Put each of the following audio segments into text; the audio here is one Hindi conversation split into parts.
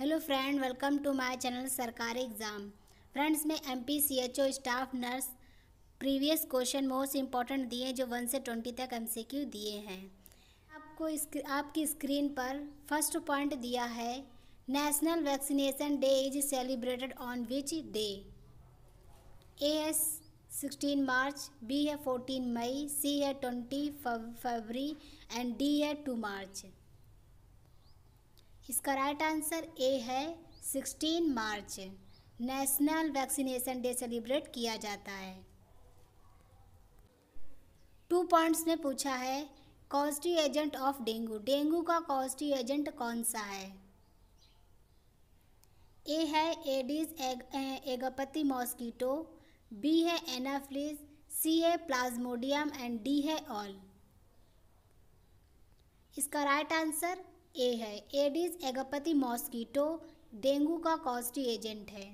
Hello friend, welcome to my channel सरकारी एग्ज़ाम। फ्रेंड्स, मैं MPCHO staff nurse previous question most important दिए जो 1 से 20 तक MCQ दिए हैं। आपकी स्क्रीन पर फर्स्ट पॉइंट दिया है, national vaccination day is celebrated on which day. A है 16 मार्च, बी है 14 मई, सी है 20 फरवरी एंड डी है 2 मार्च। इसका राइट आंसर ए है 16 मार्च। नेशनल वैक्सीनेशन डे सेलिब्रेट किया जाता है। 2 पॉइंट्स में पूछा है, causative agent of dengue. Dengue का कॉजेटिव एजेंट कौन सा है? ए है एडिस एगोपैथी मॉस्किटो, बी है एनाफ्लिस, सी है प्लाज्मोडियम एंड डी है ऑल। इसका राइट आंसर ए है एडिस एगोपैथी मॉस्किटो डेंगू का कॉजेटिव एजेंट है।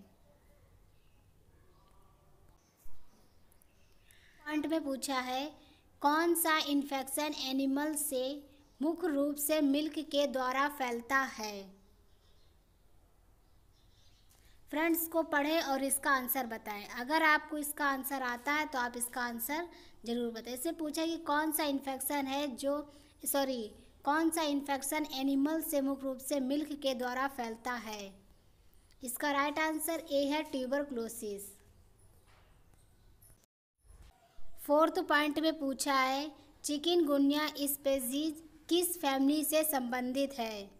पॉइंट में पूछा है, कौन सा इन्फेक्शन एनिमल से मुख्य रूप से मिल्क के द्वारा फैलता है? फ्रेंड्स को पढ़ें और इसका आंसर बताएं। अगर आपको इसका आंसर आता है तो आप इसका आंसर जरूर बताएं। इससे पूछा कि कौन सा इन्फेक्शन एनिमल से मुख्य रूप से मिल्क के द्वारा फैलता है? इसका राइट आंसर ए है ट्यूबरक्लोसिस। 4th पॉइंट में पूछा है, चिकनगुनिया स्पीशीज किस फैमिली से संबंधित है?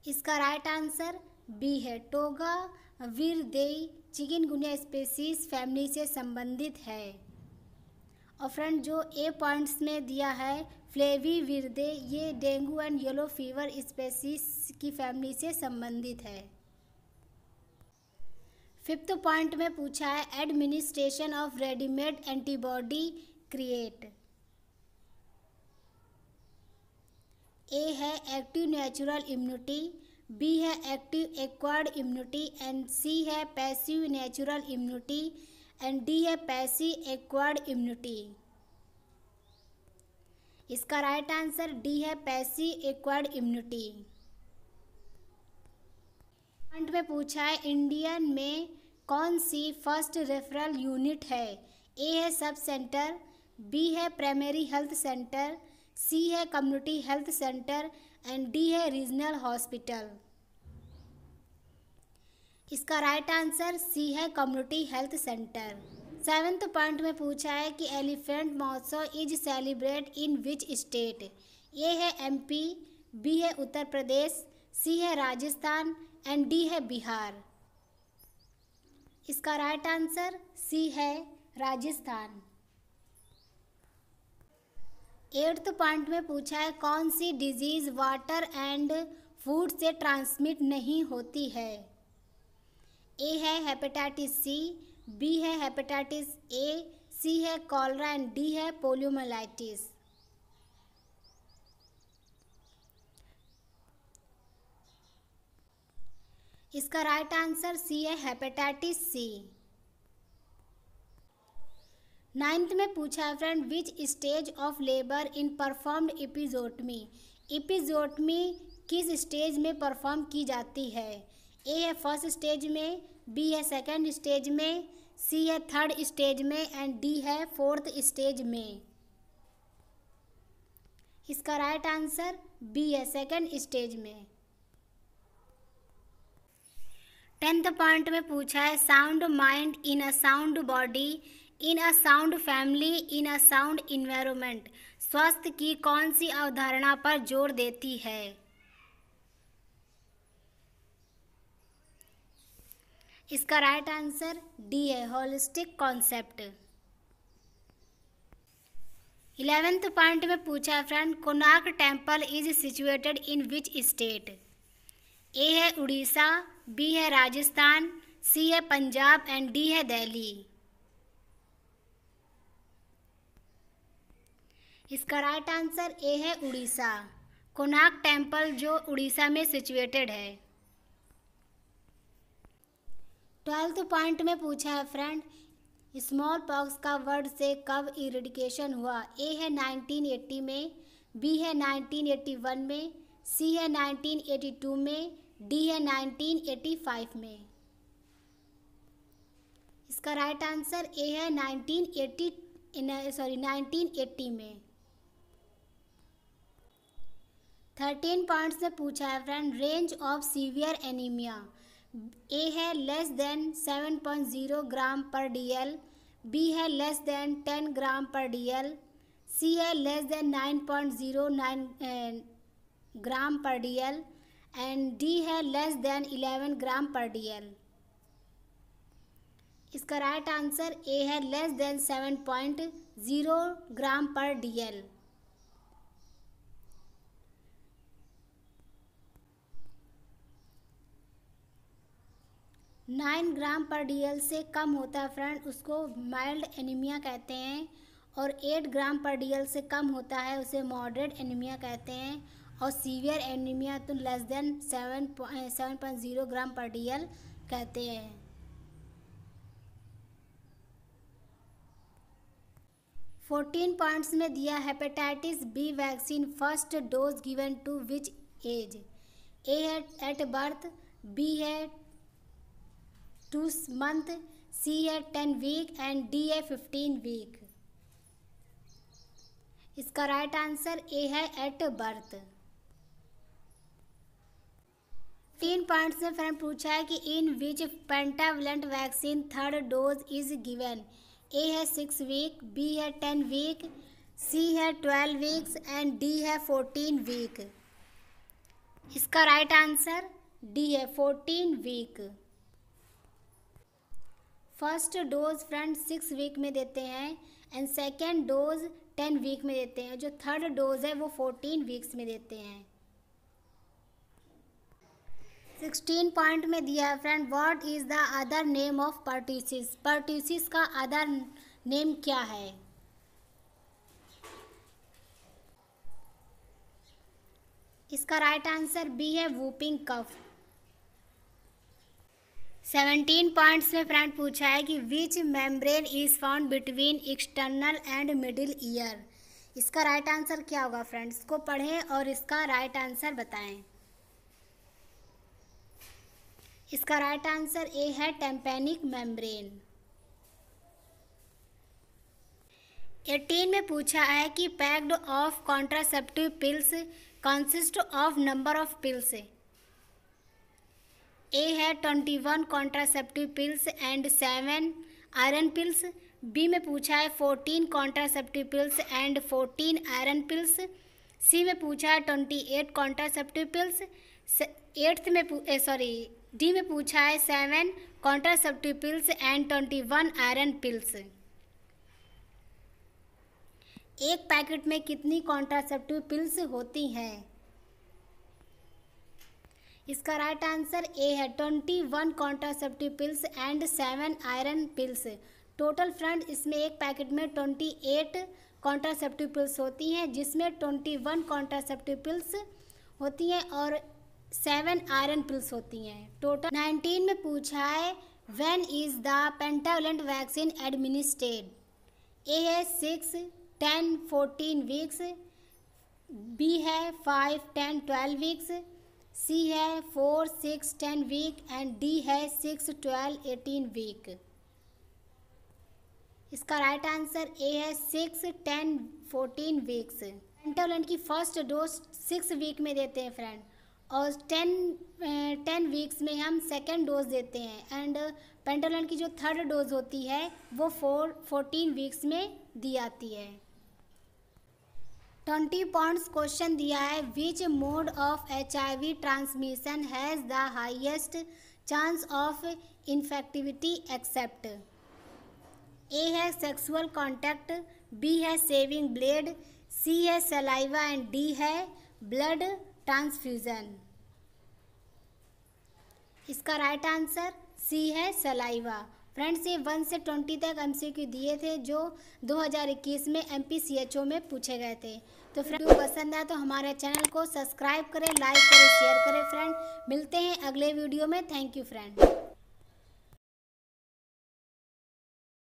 इसका राइट आंसर बी है टोगा विरदेई चिकनगुनिया स्पीशीज फैमिली से संबंधित है। और फ्रेंड जो ए पॉइंट्स में दिया है फ्लेवी विरदे, ये dengue and yellow fever species की फैमिली से संबंधित है। 5th पॉइंट में पूछा है, administration of readymade antibody create. A है एक्टिव नेचुरल इम्यूनिटी, बी है active acquired immunity and C है passive natural immunity and D है पैसिव एक्वायर्ड इम्यूनिटी। इसका राइट आंसर डी है पैसिव एक्वायर्ड इम्यूनिटी। पॉइंट में पूछा है, इंडियन में कौन सी फर्स्ट रेफरल यूनिट है? ए है सब सेंटर, बी है प्राइमरी हेल्थ सेंटर, सी है community health centre and D है रीजनल हॉस्पिटल। इसका राइट आंसर सी है community health centre. 7th point में पूछा है कि एलिफेंट महोत्सव is celebrate in which state. A है MP, बी है उत्तर प्रदेश, सी है राजस्थान एंड डी है बिहार। इसका राइट आंसर सी है राजस्थान। 8th पॉइंट में पूछा है, कौन सी डिजीज वाटर एंड फूड से ट्रांसमिट नहीं होती है? ए है हेपेटाइटिस सी, बी है हेपेटाइटिस ए, सी है कॉलरा एंड डी है पोलियोमाइलाइटिस। इसका राइट आंसर सी है हेपेटाइटिस सी। 9th में पूछा है friend, which stage of labour in performed episiotomy. Episiotomy किस स्टेज में परफॉर्म की जाती है? ए है फर्स्ट स्टेज में, बी है सेकंड स्टेज में, सी है थर्ड स्टेज में एंड डी है 4th स्टेज में। इसका राइट आंसर बी है सेकंड स्टेज में। 10th पॉइंट में पूछा है, sound mind in a sound body in a sound family in a sound environment स्वास्थ्य की कौन सी अवधारणा पर जोर देती है? इसका राइट आंसर डी है होलिस्टिक कॉन्सेप्ट। 11th पॉइंट में पूछा है friend, Konark temple is situated in which state. A है उड़ीसा, बी है राजस्थान, सी है पंजाब एंड डी है दिल्ली। इसका राइट आंसर ए है उड़ीसा। कोणार्क टेम्पल जो उड़ीसा में सिचुएटेड है। 12th पॉइंट में पूछा है फ्रेंड, स्मॉल पॉक्स का वर्ड से कब इरेडिकेशन हुआ? ए है 1980 में, बी है 1981 में, सी है 1982 में, डी है 1985 में। इसका राइट आंसर ए है 1980 में। 13 पॉइंट्स में पूछा है friend, range of severe anaemia. A है less than 7.0 gram per DL, B है less than 10 gram per DL, सी है less then 9.09 gram per DL and D है लेस देन 11 ग्राम पर DL। इसका राइट आंसर ए है less than 7.0 gram per DL। 9 ग्राम पर DL से कम होता है फ्रेंड, उसको माइल्ड एनीमिया कहते हैं, और 8 ग्राम पर DL से कम होता है उसे मॉडरेट एनीमिया कहते हैं, और सीवियर एनीमिया तो less than 7.0 gram per DL कहते हैं। फोर्टीन पॉइंट्स में दिया hepatitis B vaccine first dose given to which age. A है एट बर्थ, बी है 2 month, सी है 10 वीक एंड डी है 15 वीक। इसका राइट आंसर ए है एट बर्थ। 3 पॉइंट्स में फ्रेंड पूछा है कि in which pentavalent vaccine third dose is given. A है 6 वीक, बी है 10 वीक, सी है 12 वीक्स एंड डी है 14 वीक। इसका राइट आंसर डी है 14 week. First dose friend 6 week में देते हैं एंड सेकेंड डोज 10 वीक में देते हैं, जो थर्ड डोज है वो 14 वीक्स में देते हैं। 16 पॉइंट में दिया है friend, what is the other name of pertussis. Pertussis का अदर नेम क्या है। इसका राइट आंसर बी है वूपिंग कफ। 17 पॉइंट्स में फ्रेंड पूछा है कि which membrane is found between external and middle ear. इसका राइट आंसर क्या होगा फ्रेंड्स, इसको पढ़ें और इसका राइट आंसर बताएं। इसका राइट आंसर ए है टेम्पेनिक मेम्ब्रेन। 18 में पूछा है कि packed of contraceptive pills consist of number of pills. A है 21 contraceptive pills and 7 iron pills, B में पूछा है 14 contraceptive pills and 14 iron pills, C में पूछा है 28 कॉन्ट्रासेप्टिव पिल्स, डी में पूछा है 7 contraceptive pills and 21 iron pills. एक पैकेट में कितनी कॉन्ट्रासेप्टिव पिल्स होती हैं। इसका राइट आंसर ए है 21 contraceptive pills and 7 iron pills. Total friend इसमें एक पैकेट में 28 कॉन्ट्रासेप्टिव पिल्स होती हैं, जिसमें 21 कॉन्ट्रासेप्टिव पिल्स होती हैं और 7 आयरन पिल्स होती हैं। टोटल 19 में पूछा है when is the pentavalent vaccine administered. A है 6, 10, 14 वीक्स, बी है 5, 10, 12 वीक्स, सी है 4, 6, 10 वीक एंड डी है 6, 12, 18 वीक। इसका राइट आंसर ए है 6, 10, 14 वीक्स। पेंटावलेंट की फर्स्ट डोज 6 वीक में देते हैं फ्रेंड, और 10 वीक्स में हम सेकेंड डोज देते हैं, एंड पेंटावलेंट की जो थर्ड डोज होती है वो 14 वीक्स में दी जाती है। 20 पॉइंट्स क्वेश्चन दिया है, which mode of HIV transmission has the highest chance of infectivity except. A है सेक्सुअल कॉन्टैक्ट, बी है सेविंग ब्लेड, सी है सलाइवा एंड डी है ब्लड ट्रांसफ्यूजन। इसका राइट आंसर सी है सलाइवा। फ्रेंड्स ये 1 से 20 तक MCQ दिए थे जो 2021 में MPCHO में पूछे गए थे। तो फ्रेंड पसंद आया तो हमारे चैनल को सब्सक्राइब करें, लाइक करें, शेयर करें फ्रेंड। मिलते हैं अगले वीडियो में। Thank you friend.